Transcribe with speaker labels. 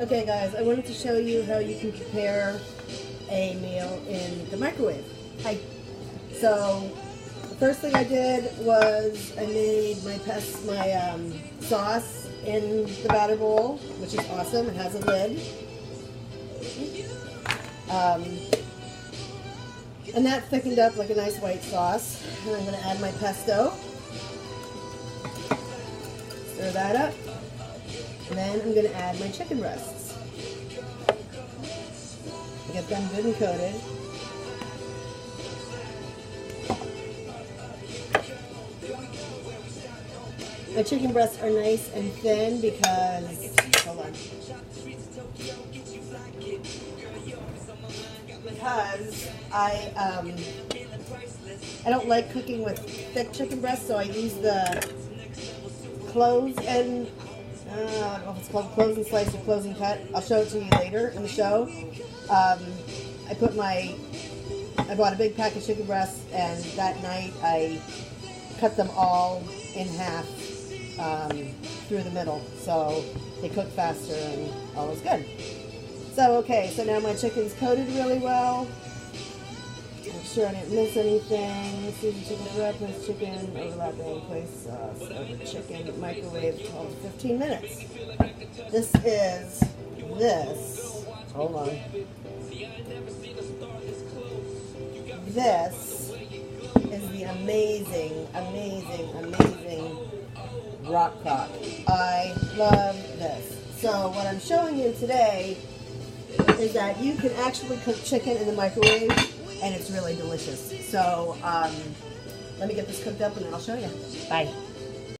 Speaker 1: Okay guys, I wanted to show you how you can prepare a meal in the microwave. Hi. So, the first thing I did was I made my sauce in the batter bowl, which is awesome. It has a lid. And that thickened up like a nice white sauce. And I'm going to add my pesto. Stir that up. And then I'm going to add my chicken breasts. Get them good and coated. My chicken breasts are nice and thin because, hold on. Because I don't like cooking with thick chicken breasts, so I use the close and I don't know if it's called close and slice or close and cut. I'll show it to you later in the show. I bought a big pack of chicken breasts, and that night I cut them all in half through the middle, so they cook faster and all was good. So okay, so now my chicken's coated really well. Make sure I didn't miss anything. Seasoned chicken breakfast, chicken, overlapping place sauce, over chicken, microwave 12 to 15 minutes. This is hold on. This is the amazing Rockcrock. I love this. So what I'm showing you today is that you can actually cook chicken in the microwave, and it's really delicious. So let me get this cooked up and then I'll show you. Bye.